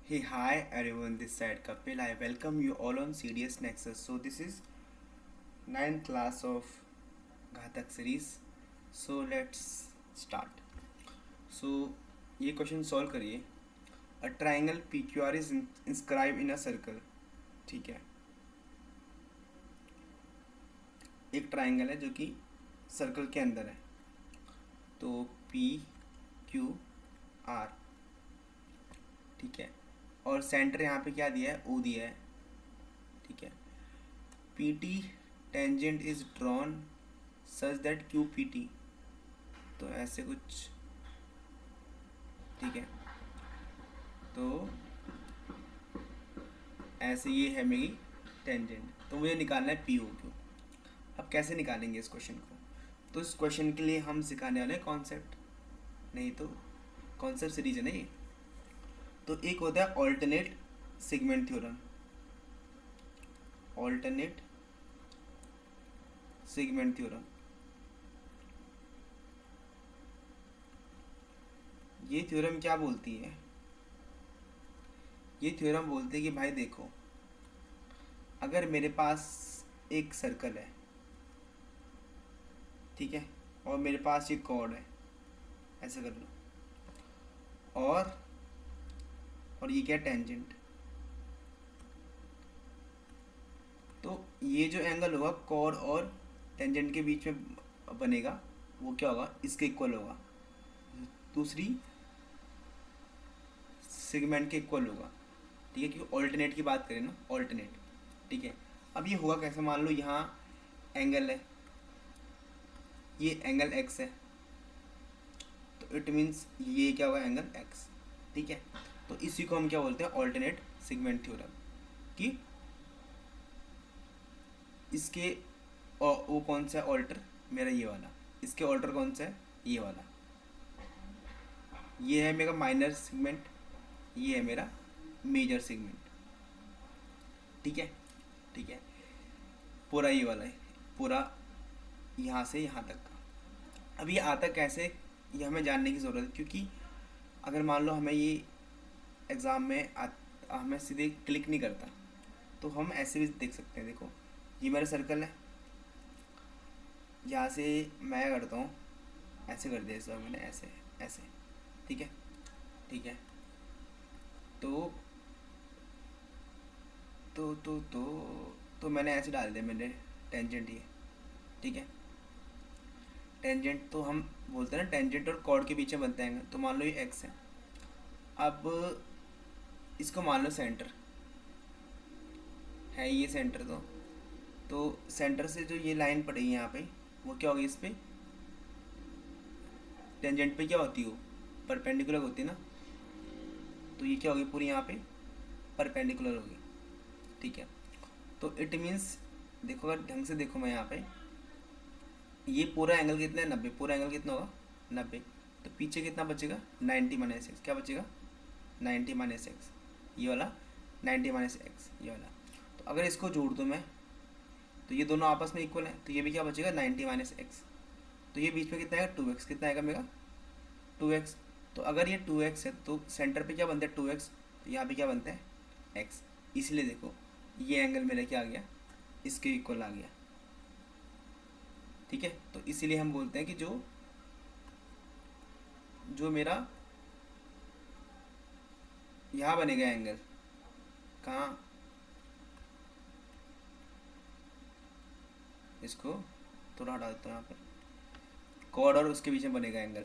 Hey, hi everyone, this side Kapil. I welcome you all on CDS Nexus. So, this is ninth class of Ghatak series. So, let's start. So, ये question solve करिए. A triangle PQR is inscribed in a circle. ठीक है, एक triangle है जो कि circle के अंदर है. तो PQR, ठीक है, और सेंटर यहाँ पे क्या दिया है, O दिया है. ठीक है, PT tangent is drawn such that QPT, तो ऐसे कुछ. ठीक है, तो ऐसे ये है मेरी टेंजेंट. तो मुझे निकालना है POQ. अब कैसे निकालेंगे इस क्वेश्चन को? तो इस क्वेश्चन के लिए हम सिखाने वाले हैं कॉन्सेप्ट, नहीं तो कॉन्सेप्ट सीरीज है ना ये. तो एक होता है alternate segment theorem. Alternate segment theorem, ये थ्योरम क्या बोलती है? ये थ्योरम बोलती है कि भाई देखो, अगर मेरे पास एक सर्कल है, ठीक है, और मेरे पास ये कॉर्ड है, ऐसे कर लो, और ये क्या, टेंजेंट. तो ये जो एंगल होगा कॉर्ड और टेंजेंट के बीच में बनेगा, वो क्या होगा, इसके इक्वल होगा. दूसरी सेगमेंट के इक्वल होगा. ठीक है, क्योंकि ऑल्टरनेट की बात करें ना, ऑल्टरनेट. ठीक है, अब ये हुआ कैसे? मान लो यहाँ एंगल है, ये एंगल x है, तो इट मीन्स ये क्या होगा, एंगल x. ठीक है, तो इसी को हम क्या बोलते हैं, ऑल्टरनेट सेगमेंट थ्योरम. कि इसके वो कौन सा है ऑल्टर, मेरा ये वाला. इसके ऑल्टर कौन सा है, ये वाला. ये है मेरा माइनर सेगमेंट, ये है मेरा मेजर सेगमेंट. ठीक है, ठीक है, पूरा ये वाला है, पूरा यहाँ से यहाँ तक का. अब ये आता कैसे, ये हमें जानने की ज़रूरत है. क्योंकि अगर मान लो हमें ये एग्ज़ाम में हमें सीधे क्लिक नहीं करता, तो हम ऐसे भी देख सकते हैं. देखो, ये मेरा सर्कल है, यहाँ से मैं करता हूँ, ऐसे कर दिया इस बार मैंने, ऐसे ऐसे. ठीक है, ठीक है, तो तो तो तो तो मैंने ऐसे डाल दिया मैंने टेंजेंट ये. ठीक है, टेंजेंट तो हम बोलते हैं ना, टेंजेंट और कॉर्ड के बीच में बनते हैं. तो मान लो ये एक्स है. अब इसको मान लो सेंटर है, ये सेंटर. तो सेंटर से जो ये लाइन पड़ेगी यहाँ पे, वो क्या होगी, इस पे टेंजेंट पे क्या होती हो, परपेंडिकुलर होती है ना. तो ये क्या होगी, पूरी यहाँ पे परपेंडिकुलर होगी. ठीक है, तो इट मीन्स देखो, अगर ढंग से देखो मैं यहाँ पे, ये पूरा एंगल कितना है, 90. पूरा एंगल कितना होगा, 90. तो पीछे कितना बचेगा, 90 माइनस एक्स. क्या बचेगा, 90 माइनस एक्स, ये वाला 90 माइनस एक्स, ये वाला. तो अगर इसको जोड़ दूँ मैं, तो ये दोनों आपस में इक्वल है, तो ये भी क्या बचेगा, 90 माइनस एक्स. तो ये बीच में कितना आएगा, 2x. कितना आएगा मेरा, 2x. तो अगर ये 2x है, तो सेंटर पे क्या बनता है, 2x. तो यहाँ पे क्या बनता है, x. इसलिए देखो, ये एंगल मेरा क्या आ गया, इसके इक्वल आ गया. ठीक है, तो इसीलिए हम बोलते हैं कि जो जो मेरा यहाँ बनेगा एंगल, कहाँ, इसको थोड़ा हटा देता हूँ, यहाँ पे कॉर्ड और उसके बीच में बनेगा एंगल.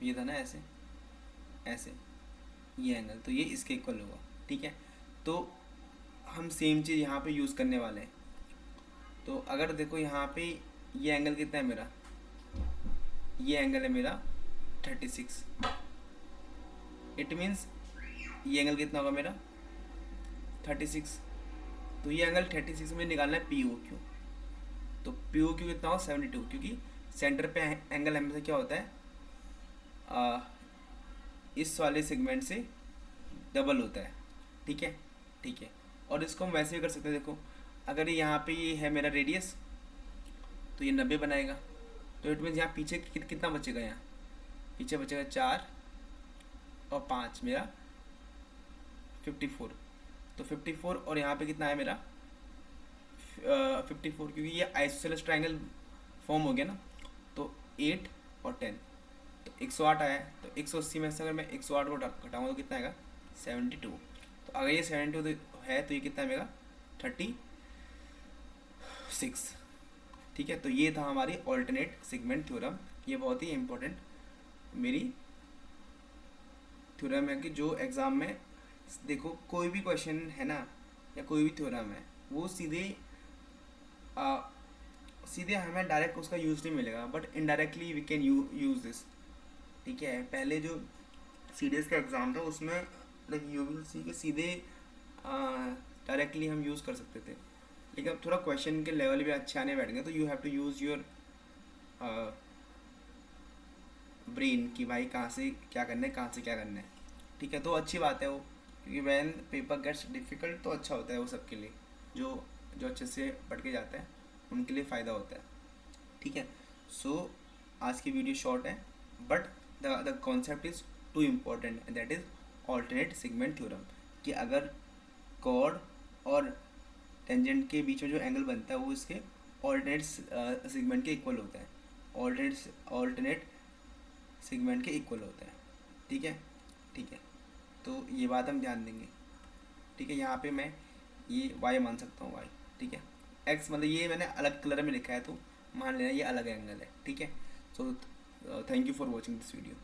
ये था ना, ऐसे ऐसे, ये एंगल, तो ये इसके इक्वल होगा. ठीक है, तो हम सेम चीज़ यहाँ पे यूज़ करने वाले हैं. तो अगर देखो यहाँ पे ये एंगल कितना है मेरा, ये एंगल है मेरा 36. इट मीन्स ये एंगल कितना होगा मेरा, 36. तो ये एंगल 36 में निकालना है POQ. तो POQ कितना होगा, 72. क्योंकि सेंटर पे एंगल हमेशा क्या होता है, इस वाले सेगमेंट से डबल होता है. ठीक है, ठीक है, और इसको हम वैसे भी कर सकते हैं. देखो, अगर यहाँ पे ये है मेरा रेडियस, तो ये 90 बनाएगा। तो इट मीन्स यहाँ पीछे कितना बचेगा, यहाँ पीछे बचेगा 4 और 5 मेरा 54। तो 54 और यहाँ पे कितना है मेरा 54, क्योंकि ये आइसोसेलेस ट्रायंगल फॉर्म हो गया ना। तो 8 और 10 तो 108 आया है। तो 180 में से अगर मैं 108 को घटाऊँगा तो कितना आएगा 72। तो अगर ये 72 है तो ये कितना आएगा 36। ठीक है, तो ये था हमारी ऑल्टरनेट सेगमेंट थ्योरम। ये बहुत ही इम्पोर्टेंट मेरी थ्योरम है कि जो एग्ज़ाम में देखो कोई भी क्वेश्चन है ना या कोई भी थ्योरम है वो सीधे हमें डायरेक्ट उसका यूज़ नहीं मिलेगा, but indirectly we can use this. ठीक है, पहले जो सीडीएस का एग्ज़ाम था उसमें लाइक यू विल सी के सीधे डायरेक्टली हम यूज़ कर सकते थे, लेकिन अब थोड़ा क्वेश्चन के लेवल भी अच्छे आने बैठ गए तो you have to use your brain कि भाई कहाँ से क्या करना है, कहाँ से क्या करना है। ठीक है, तो अच्छी बात है वो, क्योंकि वैन पेपर गेट्स डिफ़िकल्ट तो अच्छा होता है वो सबके लिए, जो जो अच्छे से पढ़ के जाता है उनके लिए फ़ायदा होता है। ठीक है, सो आज की वीडियो शॉर्ट है, but the concept is too important and that is alternate segment theorem. कि अगर कॉर्ड और टेंजेंट के बीच में जो एंगल बनता है वो इसके ऑल्टरनेट सेगमेंट के इक्वल होता है, ऑल्टरनेट सेगमेंट के इक्वल होता है। ठीक है, ठीक है, तो ये बात हम ध्यान देंगे। ठीक है, यहाँ पे मैं ये y मान सकता हूँ y। ठीक है, x मतलब ये मैंने अलग कलर में लिखा है तो मान लेना ये अलग एंगल है। ठीक है, so thank you for watching this video.